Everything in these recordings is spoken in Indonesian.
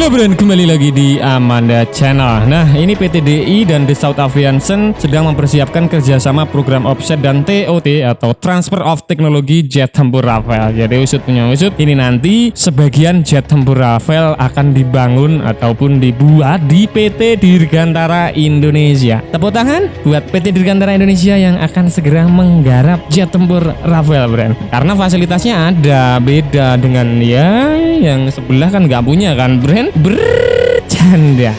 Halo Bren, kembali lagi di Amanda Channel. Nah, ini PT DI dan The South Aviation sedang mempersiapkan kerjasama program offset dan TOT atau Transfer of Technology jet tempur Rafale. Jadi usut punya usut, ini nanti sebagian jet tempur Rafale akan dibangun ataupun dibuat di PT Dirgantara Indonesia. Tepuk tangan buat PT Dirgantara Indonesia yang akan segera menggarap jet tempur Rafale, Bren. Karena fasilitasnya ada, beda dengan ya yang sebelah kan nggak punya kan, Bren. Bercanda.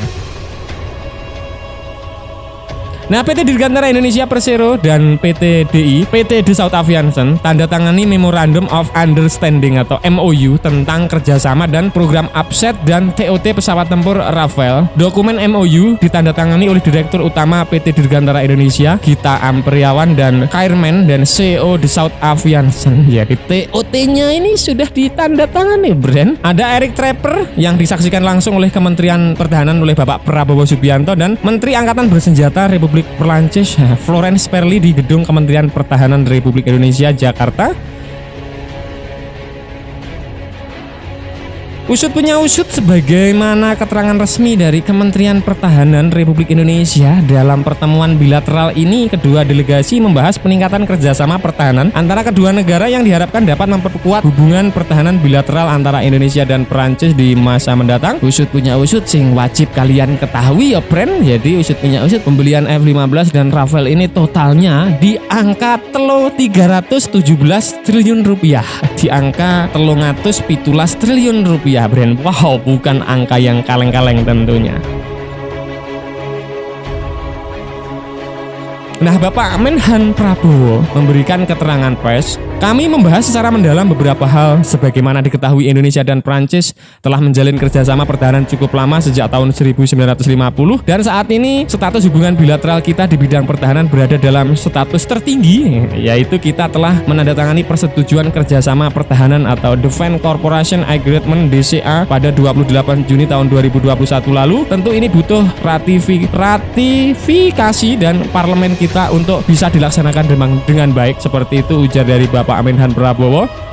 Nah, PT Dirgantara Indonesia Persero dan PT DI, PT The South Aviation tanda tangani Memorandum of Understanding atau MOU tentang kerjasama dan program offset dan TOT pesawat tempur Rafale. Dokumen MOU ditandatangani oleh Direktur Utama PT Dirgantara Indonesia, Gita Ampriawan, dan Chairman dan CEO The South Aviation. Jadi TOT-nya ini sudah ditandatangani, Bren. Ada Eric Trapper yang disaksikan langsung oleh Kementerian Pertahanan oleh Bapak Prabowo Subianto dan Menteri Angkatan Bersenjata Republik Perancis Florence Parly di Gedung Kementerian Pertahanan Republik Indonesia, Jakarta. Usut punya usut, sebagaimana keterangan resmi dari Kementerian Pertahanan Republik Indonesia, dalam pertemuan bilateral ini kedua delegasi membahas peningkatan kerjasama pertahanan antara kedua negara yang diharapkan dapat memperkuat hubungan pertahanan bilateral antara Indonesia dan Perancis di masa mendatang. Usut punya usut sing wajib kalian ketahui ya, Bren. Jadi usut punya usut, pembelian F-15 dan Rafale ini totalnya di angka 317 triliun rupiah, di angka 317 triliun rupiah, Bren. Wow, bukan angka yang kaleng-kaleng tentunya. Nah, Bapak Menhan Prabowo memberikan keterangan pers. Kami membahas secara mendalam beberapa hal. Sebagaimana diketahui, Indonesia dan Prancis telah menjalin kerjasama pertahanan cukup lama sejak tahun 1950, dan saat ini status hubungan bilateral kita di bidang pertahanan berada dalam status tertinggi, yaitu kita telah menandatangani persetujuan kerjasama pertahanan atau Defense Cooperation Agreement DCA pada 28 Juni tahun 2021 lalu. Tentu ini butuh ratifikasi dan parlemen kita untuk bisa dilaksanakan dengan baik, seperti itu ujar dari Bapak Menhan Prabowo.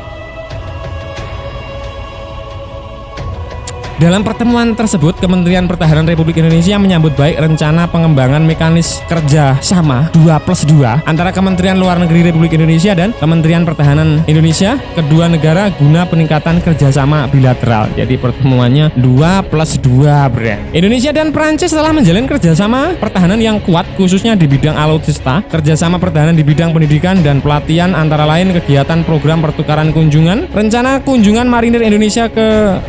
Dalam pertemuan tersebut, Kementerian Pertahanan Republik Indonesia menyambut baik rencana pengembangan mekanis kerja sama 2+2 antara Kementerian Luar Negeri Republik Indonesia dan Kementerian Pertahanan Indonesia kedua negara guna peningkatan kerjasama bilateral. Jadi pertemuannya 2+2, Bren. Indonesia dan Prancis telah menjalin kerjasama pertahanan yang kuat, khususnya di bidang alutsista, kerjasama pertahanan di bidang pendidikan dan pelatihan, antara lain kegiatan program pertukaran kunjungan, rencana kunjungan marinir Indonesia ke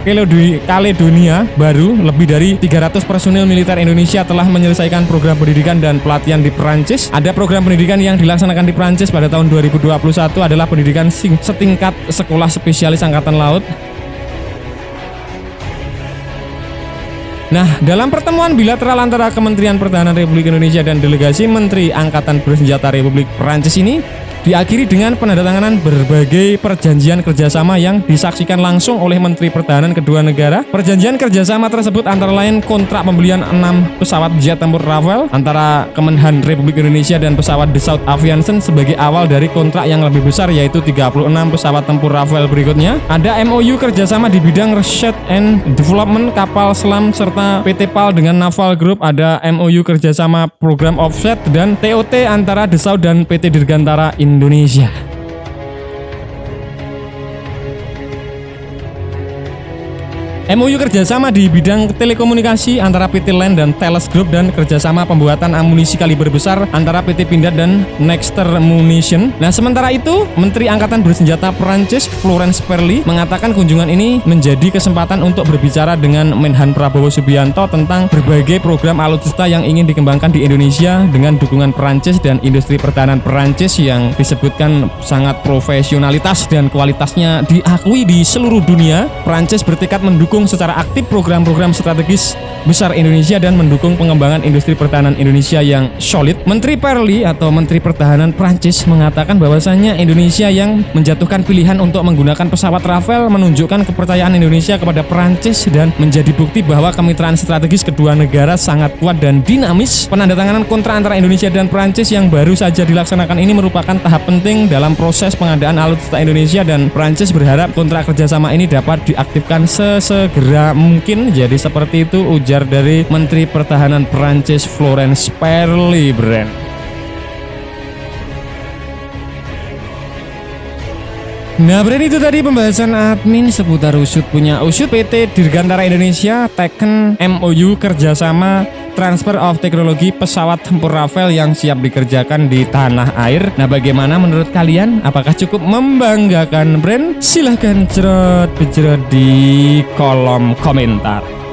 Dunia baru. Lebih dari 300 personil militer Indonesia telah menyelesaikan program pendidikan dan pelatihan di Prancis. Ada program pendidikan yang dilaksanakan di Prancis pada tahun 2021 adalah pendidikan setingkat sekolah spesialis angkatan laut. Nah, dalam pertemuan bilateral antara Kementerian Pertahanan Republik Indonesia dan delegasi Menteri Angkatan Bersenjata Republik Perancis ini diakhiri dengan penandatanganan berbagai perjanjian kerjasama yang disaksikan langsung oleh Menteri Pertahanan kedua negara. Perjanjian kerjasama tersebut antara lain kontrak pembelian 6 pesawat jet tempur Rafale antara Kemenhan Republik Indonesia dan pesawat The South Aviation sebagai awal dari kontrak yang lebih besar, yaitu 36 pesawat tempur Rafale berikutnya. Ada MOU kerjasama di bidang research and development kapal selam serta PT PAL dengan Naval Group. Ada MOU kerjasama program offset dan TOT antara The South dan PT Dirgantara Indonesia. MOU kerjasama di bidang telekomunikasi antara PT LAN dan Thales Group, dan kerjasama pembuatan amunisi kaliber besar antara PT Pindad dan Nexter Munition. Nah, sementara itu, Menteri Angkatan Bersenjata Perancis Florence Parly mengatakan kunjungan ini menjadi kesempatan untuk berbicara dengan Menhan Prabowo Subianto tentang berbagai program alutsista yang ingin dikembangkan di Indonesia dengan dukungan Perancis dan industri pertahanan Perancis yang disebutkan sangat profesionalitas dan kualitasnya diakui di seluruh dunia. Perancis bertekad mendukung secara aktif program-program strategis besar Indonesia dan mendukung pengembangan industri pertahanan Indonesia yang solid. Menteri Parly atau Menteri Pertahanan Prancis mengatakan bahwasannya Indonesia yang menjatuhkan pilihan untuk menggunakan pesawat Rafale menunjukkan kepercayaan Indonesia kepada Prancis dan menjadi bukti bahwa kemitraan strategis kedua negara sangat kuat dan dinamis. Penandatanganan kontrak antara Indonesia dan Prancis yang baru saja dilaksanakan ini merupakan tahap penting dalam proses pengadaan alutsista Indonesia, dan Prancis berharap kontrak kerjasama ini dapat diaktifkan sesegera sesegera mungkin. Jadi seperti itu ujar dari Menteri Pertahanan Prancis Florence Parly, Bren. Nah, Bren, itu tadi pembahasan admin seputar usut punya usut. PT Dirgantara Indonesia teken MOU kerjasama transfer of teknologi pesawat tempur Rafael yang siap dikerjakan di tanah air. Nah, bagaimana menurut kalian? Apakah cukup membanggakan, Bren? Silahkan cerot di kolom komentar.